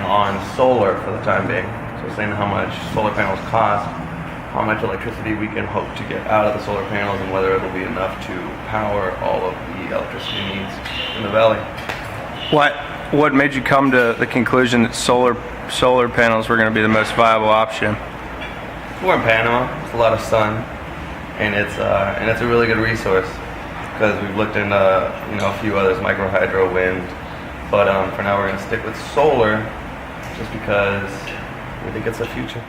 on solar for the time being. So saying how much solar panels cost, how much electricity we can hope to get out of the solar panels, and whether it'll be enough to power all of the electricity needs in the valley. What made you come to the conclusion that solar panels were going to be the most viable option? We're in Panama. It's a lot of sun, and it's a really good resource because we've looked into a few others, micro hydro, wind, but for now we're going to stick with solar just because we think it's the future.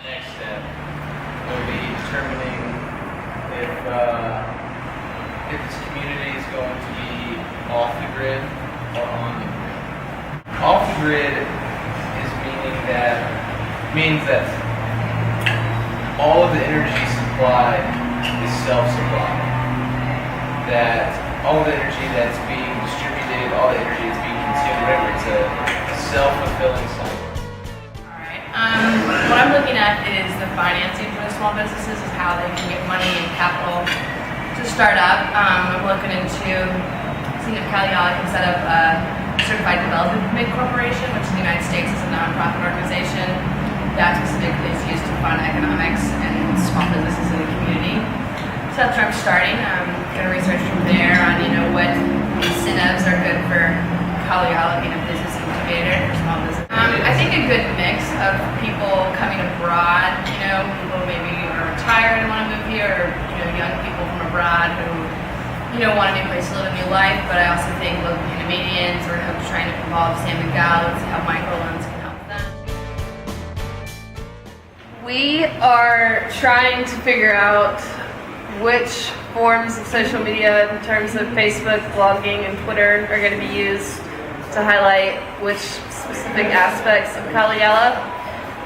Next step will be determining if this community is going to be off the grid or on the grid. Off the grid means that all of the energy supplied is self-supplied. That all of the energy that's being distributed, all the energy that's being consumed, whatever, it's a self-fulfilling cycle. What I'm looking at is the financing for the small businesses, is how they can get money and capital to start up. I'm looking into seeing if Kalu Yala can set up a Certified Development Permit Corporation, which in the United States is a nonprofit organization that specifically is used to fund economics and small businesses in the community. So that's where I'm starting. I'm going to research from there on what incentives are good for Kalu Yala being a business incubator for small business. I think a good mix of people coming abroad, people maybe are retired and want to move here, or young people from abroad who want a new place to live, a new life. But I also think local Panamanians, we're trying to involve Sam and Gal and see how microloans can help them. We are trying to figure out which forms of social media, in terms of Facebook, blogging, and Twitter, are going to be used to highlight which specific aspects of Kalu Yala.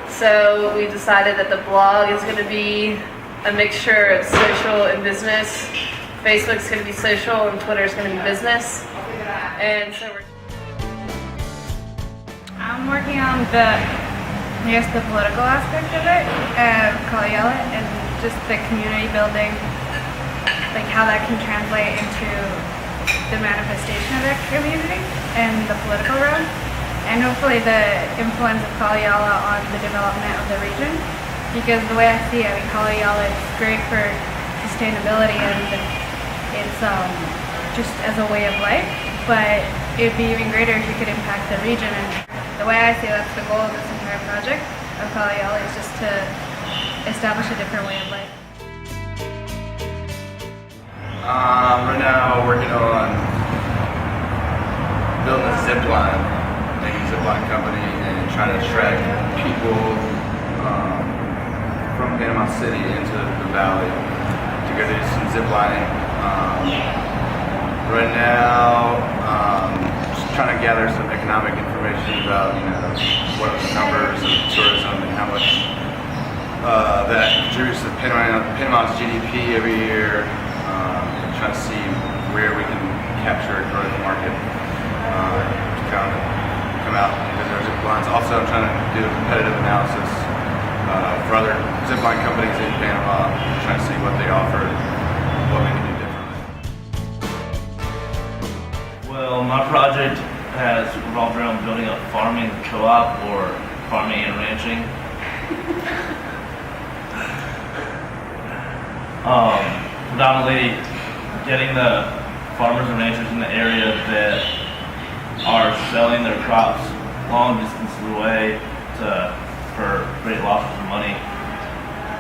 So we decided that the blog is going to be a mixture of social and business. Facebook's going to be social, and Twitter's going to be business. And so I'm working on the political aspect of it, Kalu Yala, and just the community building, like how that can translate into the manifestation of that community and the political realm, and hopefully the influence of Kalu Yala on the development of the region. Because the way I see it, Kalu Yala is great for sustainability and it's just as a way of life, but it'd be even greater if you could impact the region. And the way I see it, that's the goal of this entire project of Kalu Yala, is just to establish a different way of life. Right now working on building a zip line, making a zip line company, and trying to attract people from Panama City into the valley to go do some zip lining. Right now, just trying to gather some economic information about what are the numbers of tourism and how much that contributes to Panama's GDP every year. Trying to see where we can capture a growth market to come out and visit our zip lines. Also, I'm trying to do a competitive analysis for other zip line companies in Panama, trying to see what they offer, what we can do differently. Well, my project has revolved around building a farming co-op, or farming and ranching. Predominantly getting the farmers and ranchers in the area that are selling their crops long distances away for great losses of money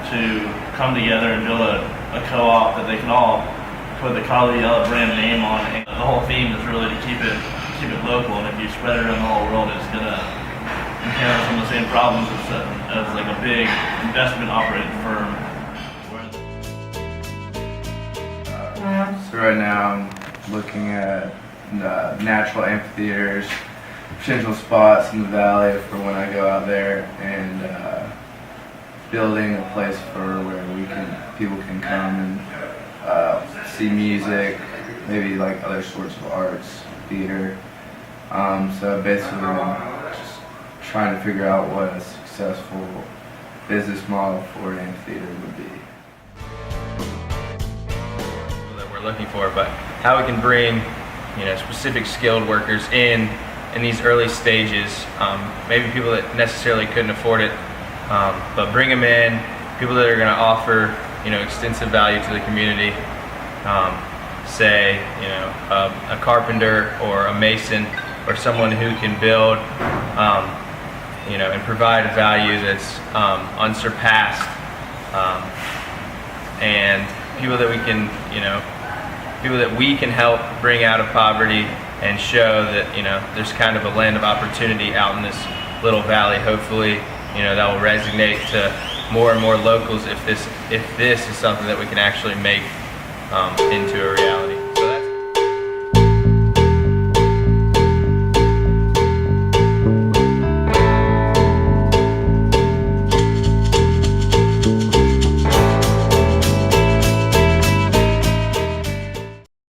to come together and build a co-op that they can all put the Kalu Yala brand name on. And the whole theme is really to keep it local, and if you spread it around the whole world, it's gonna encounter some of the same problems as like a big investment operating firm. So right now I'm looking at natural amphitheaters, potential spots in the valley for when I go out there, and building a place for where people can come and see music, maybe like other sorts of arts, theater. So basically I'm just trying to figure out what a successful business model for an amphitheater would be. That we're looking for, but how we can bring specific skilled workers in these early stages. Maybe people that necessarily couldn't afford it, but bring them in. People that are going to offer extensive value to the community. Say a carpenter or a mason or someone who can build and provide value that's unsurpassed, and people that we can help bring out of poverty and show that there's kind of a land of opportunity out in this little valley. Hopefully that will resonate to more and more locals if this is something that we can actually make into a reality.